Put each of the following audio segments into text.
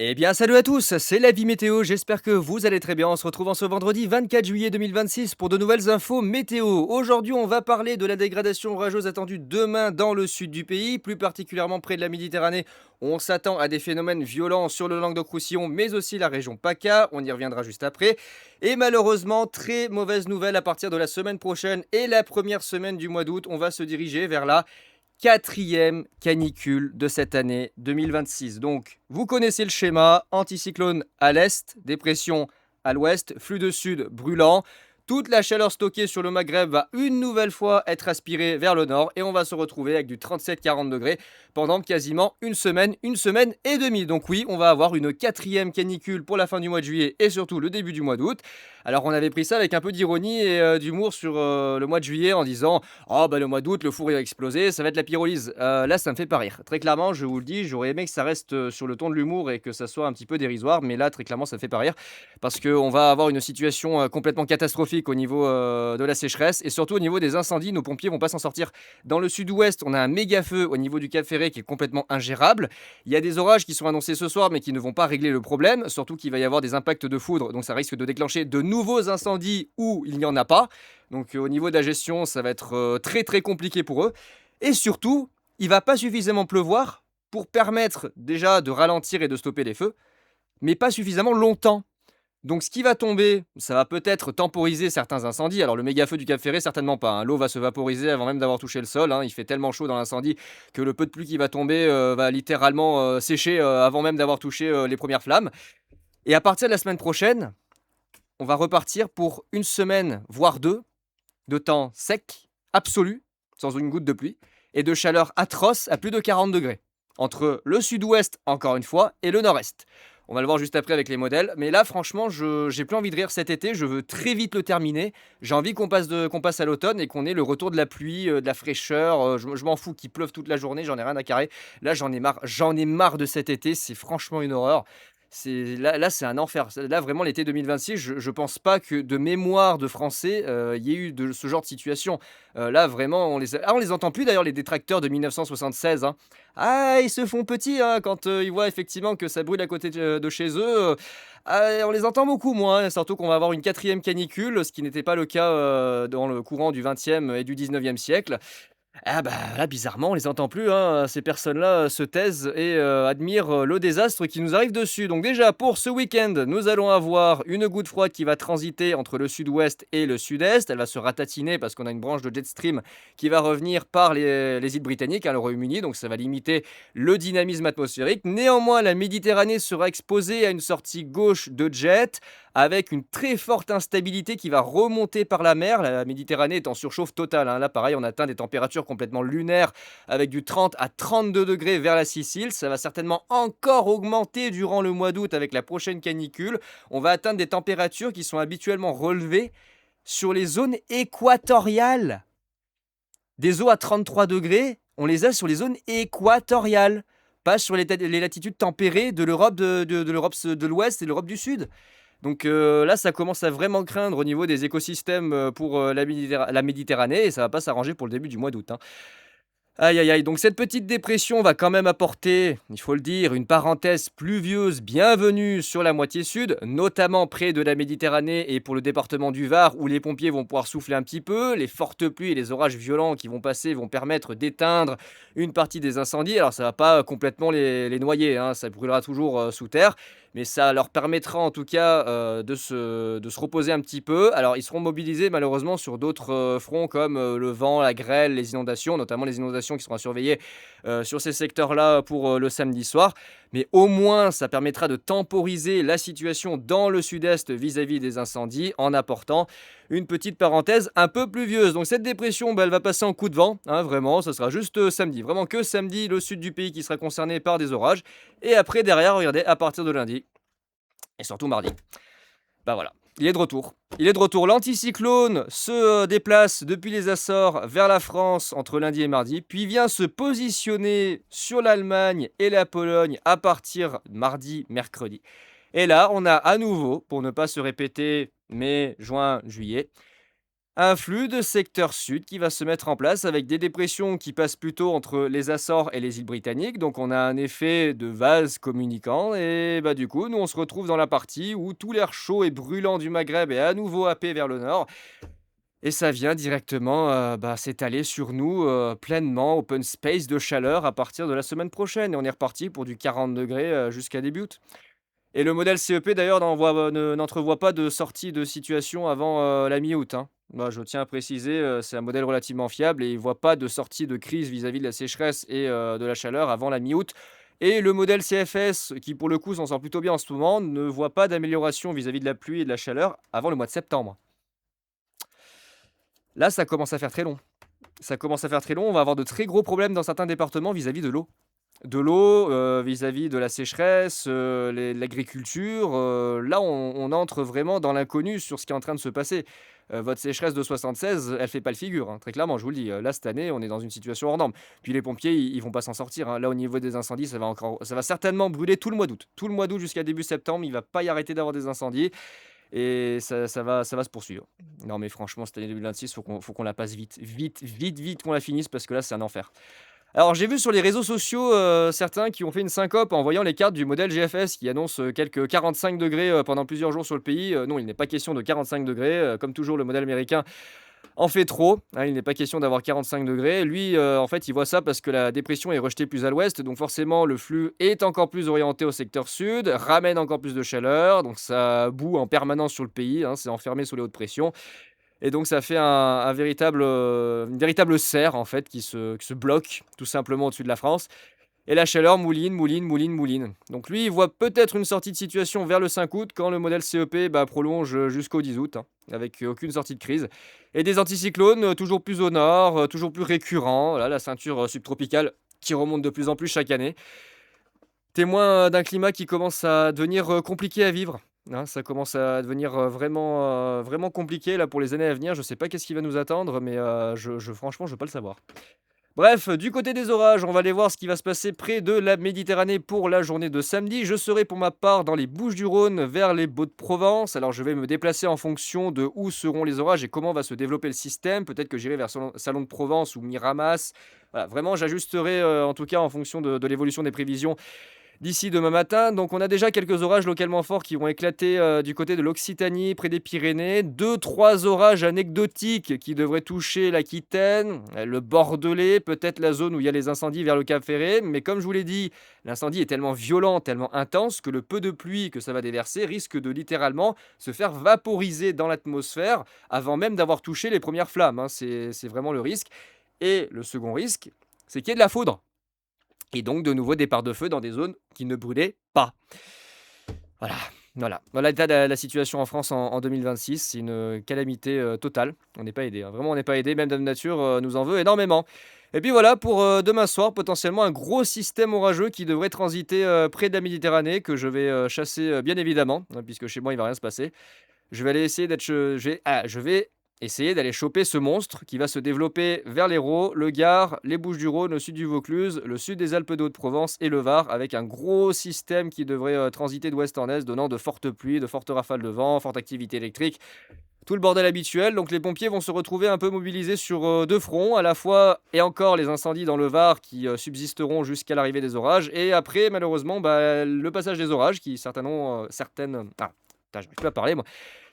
Eh bien, salut à tous, c'est la vie météo. J'espère que vous allez très bien. On se retrouve en ce vendredi 24 juillet 2026 pour de nouvelles infos météo. Aujourd'hui, on va parler de la dégradation orageuse attendue demain dans le sud du pays, plus particulièrement près de la Méditerranée. On s'attend à des phénomènes violents sur le Languedoc-Roussillon, mais aussi la région PACA. On y reviendra juste après. Et malheureusement, très mauvaise nouvelle à partir de la semaine prochaine et la première semaine du mois d'août. On va se diriger vers la quatrième canicule de cette année 2026. Donc, vous connaissez le schéma, anticyclone à l'est, dépression à l'ouest, flux de sud brûlant. Toute la chaleur stockée sur le Maghreb va une nouvelle fois être aspirée vers le nord et on va se retrouver avec du 37-40 degrés pendant quasiment une semaine et demie. Donc oui, on va avoir une quatrième canicule pour la fin du mois de juillet et surtout le début du mois d'août. Alors on avait pris ça avec un peu d'ironie et d'humour sur le mois de juillet en disant oh bah le mois d'août, le four il va exploser, ça va être la pyrolyse. Là, ça me fait pas rire. Très clairement, je vous le dis, j'aurais aimé que ça reste sur le ton de l'humour et que ça soit un petit peu dérisoire, mais là, très clairement, ça me fait pas rire parce qu'on va avoir une situation complètement catastrophique au niveau de la sécheresse et surtout au niveau des incendies. Nos pompiers vont pas s'en sortir. Dans le sud-ouest, on a un méga feu au niveau du Cap Ferré qui est complètement ingérable. Il y a des orages qui sont annoncés ce soir, mais qui ne vont pas régler le problème, surtout qu'il va y avoir des impacts de foudre, donc ça risque de déclencher de nouveaux incendies où il n'y en a pas. Donc au niveau de la gestion, ça va être très très compliqué pour eux. Et surtout, il va pas suffisamment pleuvoir pour permettre déjà de ralentir et de stopper les feux, mais pas suffisamment longtemps. Donc ce qui va tomber, ça va peut-être temporiser certains incendies. Alors le méga feu du Cap Ferré, certainement pas, hein. L'eau va se vaporiser avant même d'avoir touché le sol, hein. Il fait tellement chaud dans l'incendie que le peu de pluie qui va tomber va littéralement sécher avant même d'avoir touché les premières flammes. Et à partir de la semaine prochaine, on va repartir pour une semaine, voire deux, de temps sec, absolu, sans une goutte de pluie, et de chaleur atroce à plus de 40 degrés. Entre le sud-ouest, encore une fois, et le nord-est. On va le voir juste après avec les modèles. Mais là, franchement, j'ai plus envie de rire cet été. Je veux très vite le terminer. J'ai envie qu'on passe à l'automne et qu'on ait le retour de la pluie, de la fraîcheur. Je m'en fous qu'il pleuve toute la journée. J'en ai rien à carrer. Là, j'en ai marre. J'en ai marre de cet été. C'est franchement une horreur. Là, c'est un enfer. Là, vraiment, l'été 2026, je pense pas que de mémoire de Français, il y ait eu de ce genre de situation. Là, vraiment, on les entend plus d'ailleurs, les détracteurs de 1976, hein. Ah, ils se font petits, hein, quand, ils voient effectivement que ça brûle à côté de chez eux, ah, on les entend beaucoup moins, hein, surtout qu'on va avoir une quatrième canicule, ce qui n'était pas le cas, dans le courant du 20e et du 19e siècle. Ah bah, là, bizarrement, on les entend plus, hein, ces personnes-là, se taisent et admirent, le désastre qui nous arrive dessus. Donc déjà, pour ce week-end, nous allons avoir une goutte froide qui va transiter entre le sud-ouest et le sud-est. Elle va se ratatiner parce qu'on a une branche de jet stream qui va revenir par les îles britanniques, hein, le Royaume-Uni, donc ça va limiter le dynamisme atmosphérique. Néanmoins, la Méditerranée sera exposée à une sortie gauche de jet avec une très forte instabilité qui va remonter par la mer. La Méditerranée est en surchauffe totale, hein. Là, pareil, on atteint des températures complètement lunaires avec du 30 à 32 degrés vers la Sicile. Ça va certainement encore augmenter durant le mois d'août avec la prochaine canicule. On va atteindre des températures qui sont habituellement relevées sur les zones équatoriales. Des eaux à 33 degrés, on les a sur les zones équatoriales, pas sur les latitudes tempérées de l'Europe de l'Europe de l'Ouest et de l'Europe du Sud. Donc là, ça commence à vraiment craindre au niveau des écosystèmes pour la Méditerranée et ça va pas s'arranger pour le début du mois d'août, hein. Aïe, aïe, aïe. Donc cette petite dépression va quand même apporter, il faut le dire, une parenthèse pluvieuse bienvenue sur la moitié sud, notamment près de la Méditerranée et pour le département du Var, où les pompiers vont pouvoir souffler un petit peu. Les fortes pluies et les orages violents qui vont passer vont permettre d'éteindre une partie des incendies. Alors ça va pas complètement les noyer, hein, ça brûlera toujours sous terre. Mais ça leur permettra en tout cas de se reposer un petit peu. Alors ils seront mobilisés malheureusement sur d'autres fronts comme le vent, la grêle, les inondations, notamment les inondations qui seront surveillées sur ces secteurs-là pour le samedi soir. Mais au moins ça permettra de temporiser la situation dans le sud-est vis-à-vis des incendies en apportant une petite parenthèse un peu pluvieuse. Donc cette dépression, bah, elle va passer en coup de vent, hein, vraiment, ça sera juste samedi. Vraiment que samedi, le sud du pays qui sera concerné par des orages. Et après, derrière, regardez, à partir de lundi, et surtout mardi. Bah voilà, il est de retour. Il est de retour. L'anticyclone se déplace depuis les Açores vers la France entre lundi et mardi, puis vient se positionner sur l'Allemagne et la Pologne à partir de mardi, mercredi. Et là, on a à nouveau, pour ne pas se répéter, mai, juin, juillet, Un flux de secteur sud qui va se mettre en place avec des dépressions qui passent plutôt entre les Açores et les îles Britanniques. Donc on a un effet de vase communicant et bah du coup nous on se retrouve dans la partie où tout l'air chaud et brûlant du Maghreb est à nouveau happé vers le nord et ça vient directement s'étaler sur nous pleinement, open space de chaleur à partir de la semaine prochaine et on est reparti pour du 40 degrés jusqu'à début août. Et le modèle CEP d'ailleurs n'entrevoit pas de sortie de situation avant, la mi-août, hein. Bah, je tiens à préciser, c'est un modèle relativement fiable et il voit pas de sortie de crise vis-à-vis de la sécheresse et de la chaleur avant la mi-août. Et le modèle CFS qui pour le coup s'en sort plutôt bien en ce moment, ne voit pas d'amélioration vis-à-vis de la pluie et de la chaleur avant le mois de septembre. Là, ça commence à faire très long. Ça commence à faire très long, on va avoir de très gros problèmes dans certains départements vis-à-vis de l'eau. De l'eau, vis-à-vis de la sécheresse, l'agriculture, là on entre vraiment dans l'inconnu sur ce qui est en train de se passer. Votre sécheresse de 76, elle fait pas le figure, hein, très clairement, je vous le dis. Là, cette année, on est dans une situation hors norme. Puis les pompiers, ils vont pas s'en sortir, hein. Là, au niveau des incendies, ça va certainement brûler tout le mois d'août. Tout le mois d'août jusqu'à début septembre, il va pas y arrêter d'avoir des incendies et ça va se poursuivre. Non, mais franchement, cette année 2026, faut qu'on la passe vite. Vite, vite, vite qu'on la finisse parce que là, c'est un enfer. Alors, j'ai vu sur les réseaux sociaux, certains qui ont fait une syncope en voyant les cartes du modèle GFS qui annonce, quelques 45 degrés pendant plusieurs jours sur le pays. Non, il n'est pas question de 45 degrés. Comme toujours, le modèle américain en fait trop, hein. Il n'est pas question d'avoir 45 degrés. Lui, en fait, il voit ça parce que la dépression est rejetée plus à l'ouest, donc forcément, le flux est encore plus orienté au secteur sud, ramène encore plus de chaleur, donc ça bout en permanence sur le pays, hein. C'est enfermé sous les hautes pressions et donc ça fait un véritable, une véritable serre en fait qui se bloque tout simplement au-dessus de la France et la chaleur mouline, mouline, mouline, mouline. Donc lui, il voit peut-être une sortie de situation vers le 5 août quand le modèle CEP, prolonge, jusqu'au 10 août, hein, avec aucune sortie de crise et des anticyclones, toujours plus au nord, toujours plus récurrents. Voilà, la ceinture, subtropicale qui remonte de plus en plus chaque année. Témoin, d'un climat qui commence à devenir, compliqué à vivre, hein. Ça commence à devenir, vraiment compliqué là pour les années à venir. Je sais pas qu'est-ce qui va nous attendre, mais, je franchement, je veux pas le savoir. Bref, du côté des orages, on va aller voir ce qui va se passer près de la Méditerranée pour la journée de samedi. Je serai pour ma part dans les Bouches-du-Rhône vers les Baux-de-Provence. Alors je vais me déplacer en fonction de où seront les orages et comment va se développer le système. Peut-être que j'irai vers Salon de Provence ou Miramas. Voilà, vraiment j'ajusterai en tout cas en fonction de l'évolution des prévisions d'ici demain matin. Donc on a déjà quelques orages localement forts qui vont éclater du côté de l'Occitanie, près des Pyrénées. Deux, trois orages anecdotiques qui devraient toucher l'Aquitaine, le Bordelais, peut-être la zone où il y a les incendies vers le Cap Ferré. Mais comme je vous l'ai dit, l'incendie est tellement violent, tellement intense que le peu de pluie que ça va déverser risque de littéralement se faire vaporiser dans l'atmosphère avant même d'avoir touché les premières flammes, hein. C'est vraiment le risque. Et le second risque, c'est qu'il y ait de la foudre. Et donc de nouveaux départs de feu dans des zones qui ne brûlaient pas. Voilà, voilà l'état de la situation en France en 2026. C'est une calamité, totale. On n'est pas aidé, hein. Vraiment, on n'est pas aidé. Même Dame Nature, nous en veut énormément. Et puis voilà pour, demain soir, potentiellement un gros système orageux qui devrait transiter, près de la Méditerranée que je vais, chasser, bien évidemment, hein, puisque chez moi, il va rien se passer. Je vais aller essayer d'être che je vais essayer d'aller choper ce monstre qui va se développer vers l'Hérault, le Gard, les Bouches-du-Rhône, le sud du Vaucluse, le sud des Alpes de Haute-Provence et le Var, avec un gros système qui devrait, transiter d'ouest en est, donnant de fortes pluies, de fortes rafales de vent, forte activité électrique, tout le bordel habituel. Donc les pompiers vont se retrouver un peu mobilisés sur, 2 fronts, à la fois et encore les incendies dans le Var qui, subsisteront jusqu'à l'arrivée des orages et après malheureusement, le passage des orages qui certainement, certaines ah, putain, j'arrive plus à parler moi,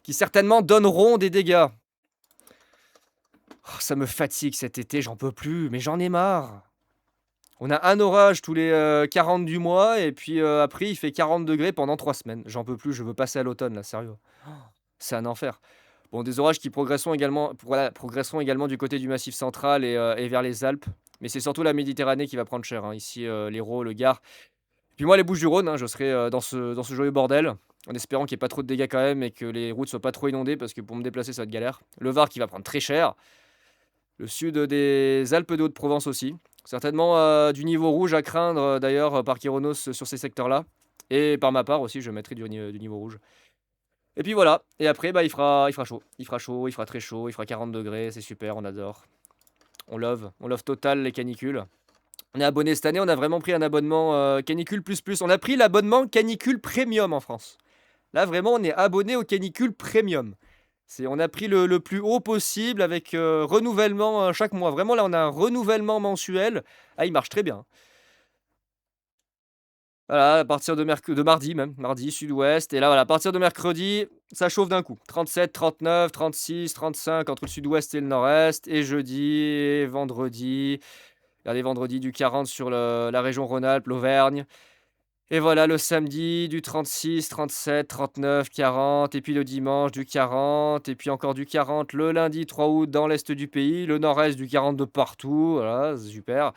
qui certainement donneront des dégâts. Oh, ça me fatigue cet été, j'en peux plus, mais j'en ai marre. On a un orage tous les 40 du mois et puis après il fait 40 degrés pendant 3 semaines. J'en peux plus, je veux passer à l'automne là, sérieux. C'est un enfer. Bon, des orages qui progresseront également, voilà, progresseront également du côté du Massif central et vers les Alpes. Mais c'est surtout la Méditerranée qui va prendre cher, hein. Ici, l'Hérault, le Gard. Puis moi, les Bouches-du-Rhône, hein, je serai dans ce joyeux bordel, en espérant qu'il n'y ait pas trop de dégâts quand même et que les routes soient pas trop inondées parce que pour me déplacer, ça va être galère. Le Var qui va prendre très cher. Le sud des Alpes de Haute-Provence aussi. Certainement du niveau rouge à craindre d'ailleurs par Kyronos sur ces secteurs-là. Et par ma part aussi, je mettrai du niveau rouge. Et puis voilà. Et après, il fera chaud. Il fera chaud, il fera très chaud, il fera 40 degrés. C'est super, on adore. On love total les canicules. On est abonné cette année, on a vraiment pris un abonnement canicule plus plus. On a pris l'abonnement canicule premium en France. Là, vraiment, on est abonné au canicule premium. On a pris le plus haut possible avec, renouvellement, chaque mois. Vraiment là, on a un renouvellement mensuel. Ah, il marche très bien. Voilà, à partir de mardi même, mardi, sud-ouest et là, voilà, à partir de mercredi, ça chauffe d'un coup. 37, 39, 36, 35 entre le sud-ouest et le nord-est et jeudi et vendredi, regardez vendredi du 40 sur la région Rhône-Alpes, l'Auvergne et voilà le samedi du 36, 37, 39, 40 et puis le dimanche du 40 et puis encore du 40 le lundi 3 août dans l'est du pays, le nord-est du 40 de partout, voilà, c'est super.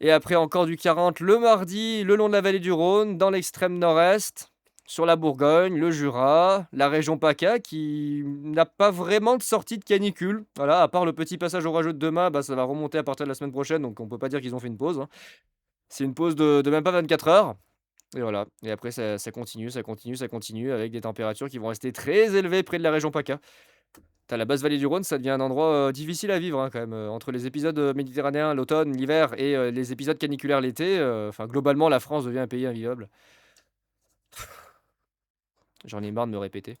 Et après encore du 40 le mardi, le long de la vallée du Rhône, dans l'extrême nord-est, sur la Bourgogne, le Jura, la région PACA qui n'a pas vraiment de sortie de canicule. Voilà, à part le petit passage orageux de demain, bah, ça va remonter à partir de la semaine prochaine, donc on peut pas dire qu'ils ont fait une pause, hein. C'est une pause de même pas 24 heures et voilà. Et après ça continue, ça continue, ça continue avec des températures qui vont rester très élevées près de la région PACA. Tu la basse vallée du Rhône, ça devient un endroit, difficile à vivre, hein, quand même, entre les épisodes, méditerranéens l'automne, l'hiver et les épisodes caniculaires l'été, enfin globalement la France devient un pays invivable. J'en ai marre de me répéter.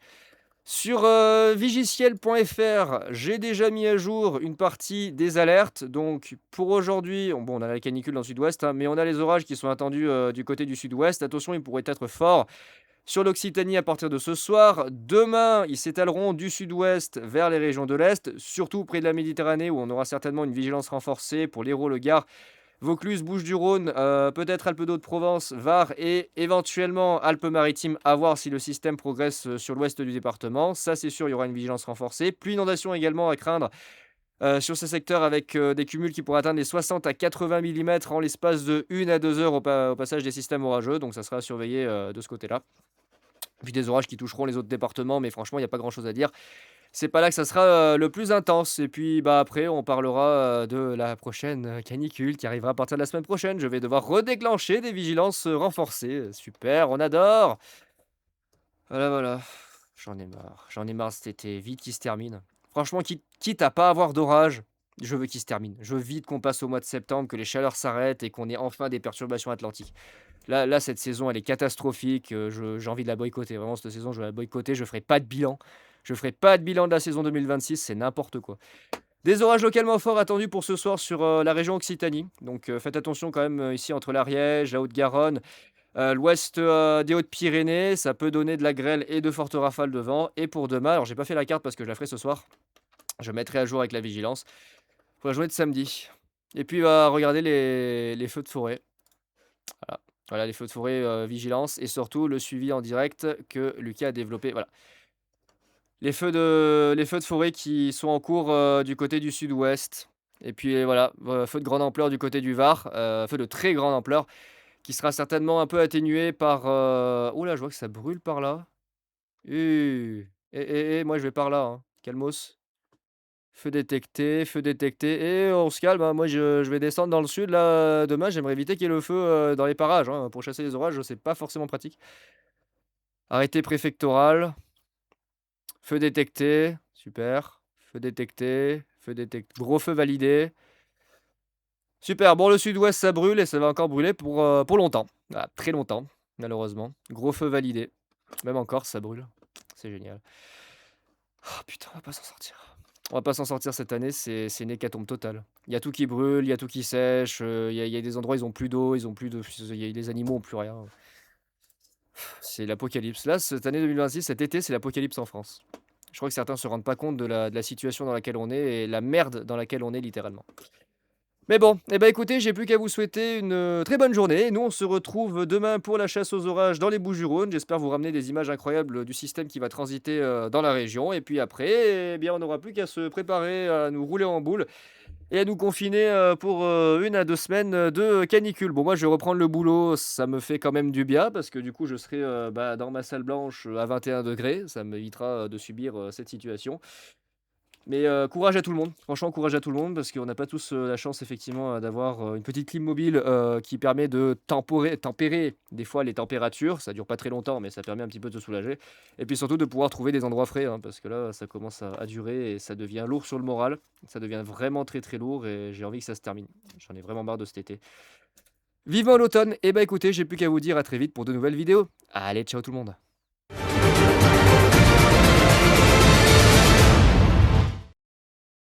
Sur, vigiciel.fr, j'ai déjà mis à jour une partie des alertes. Donc pour aujourd'hui, on a la canicule dans le sud-ouest, hein, mais on a les orages qui sont attendus, du côté du sud-ouest. Attention, ils pourraient être forts sur l'Occitanie à partir de ce soir. Demain, ils s'étaleront du sud-ouest vers les régions de l'Est, surtout près de la Méditerranée où on aura certainement une vigilance renforcée pour l'Hérault, le Gard, Vaucluse, Bouches-du-Rhône, peut-être Alpes-de-Haute-Provence, Var et éventuellement Alpes-Maritimes, à voir si le système progresse sur l'ouest du département. Ça, c'est sûr, il y aura une vigilance renforcée. Pluie inondation également à craindre sur ces secteurs avec des cumuls qui pourraient atteindre les 60 à 80 millimètres en l'espace de 1 à 2 heures au passage des systèmes orageux. Donc ça sera à surveiller de ce côté-là. Puis des orages qui toucheront les autres départements, mais franchement, il y a pas grand-chose à dire. C'est pas là que ça sera, le plus intense et puis, bah, après on parlera, de la prochaine, canicule qui arrivera à partir de la semaine prochaine. Je vais devoir redéclencher des vigilances, renforcées, super, on adore! Voilà, voilà. J'en ai marre de cet été, vite qu'il se termine. Franchement, quitte à pas avoir d'orage, je veux qu'il se termine. Je veux vite qu'on passe au mois de septembre, que les chaleurs s'arrêtent et qu'on ait enfin des perturbations atlantiques. Là, cette saison, elle est catastrophique, j'ai envie de la boycotter. Vraiment, cette saison, je vais la boycotter, je ferai pas de bilan. Je ferai pas de bilan de la saison 2026, c'est n'importe quoi. Des orages localement forts attendus pour ce soir sur, la région Occitanie. Donc, faites attention quand même, ici entre l'Ariège, la Haute-Garonne, l'ouest, des Hautes-Pyrénées. Ça peut donner de la grêle et de fortes rafales de vent. Et pour demain, alors j'ai pas fait la carte parce que je la ferai ce soir. Je mettrai à jour avec la vigilance pour la journée de samedi. Et puis, regardez les feux de forêt. Voilà. Voilà les feux de forêt, vigilance et surtout le suivi en direct que Lucas a développé. Voilà. Les feux de forêt qui sont en cours, du côté du sud-ouest et puis voilà, feu de grande ampleur du côté du Var, feu de très grande ampleur qui sera certainement un peu atténué par, ouh là, je vois que ça brûle par là. Moi je vais par là, hein. Calmos. Feu détecté et on se calme, hein. Moi je vais descendre dans le sud là, demain, j'aimerais éviter qu'il y ait le feu, dans les parages, hein. Pour chasser les orages, c'est pas forcément pratique. Arrêté préfectoral. Feu détecté, super. Feu détecté, gros feu validé. Super, bon le sud-ouest ça brûle et ça va encore brûler pour longtemps. Ah, très longtemps, malheureusement. Gros feu validé. Même encore ça brûle. C'est génial. Oh putain, on va pas s'en sortir. On va pas s'en sortir cette année, c'est une hécatombe totale. Il y a tout qui brûle, il y a tout qui sèche, il y a des endroits ils ont plus d'eau, ils ont plus de les animaux ont plus rien. C'est l'apocalypse. Là, cette année 2026, cet été, c'est l'apocalypse en France. Je crois que certains se rendent pas compte de la situation dans laquelle on est et la merde dans laquelle on est littéralement. Mais bon, eh ben écoutez, j'ai plus qu'à vous souhaiter une très bonne journée. Nous, on se retrouve demain pour la chasse aux orages dans les Bouches-du-Rhône. J'espère vous ramener des images incroyables du système qui va transiter dans la région. Et puis après, eh bien, on n'aura plus qu'à se préparer à nous rouler en boule et à nous confiner pour 1 à 2 semaines de canicule. Bon, moi, je vais reprendre le boulot. Ça me fait quand même du bien parce que du coup, je serai dans ma salle blanche à 21 degrés. Ça m'évitera de subir cette situation. Mais courage à tout le monde. Franchement, courage à tout le monde parce qu'on n'a pas tous, la chance effectivement, d'avoir, une petite clim mobile, qui permet de tempérer des fois les températures. Ça dure pas très longtemps, mais ça permet un petit peu de se soulager et puis surtout de pouvoir trouver des endroits frais, hein, parce que là, ça commence à durer et ça devient lourd sur le moral. Ça devient vraiment très, très lourd et j'ai envie que ça se termine. J'en ai vraiment marre de cet été. Vivement l'automne! Et bah, écoutez, j'ai plus qu'à vous dire à très vite pour de nouvelles vidéos. Allez, ciao tout le monde!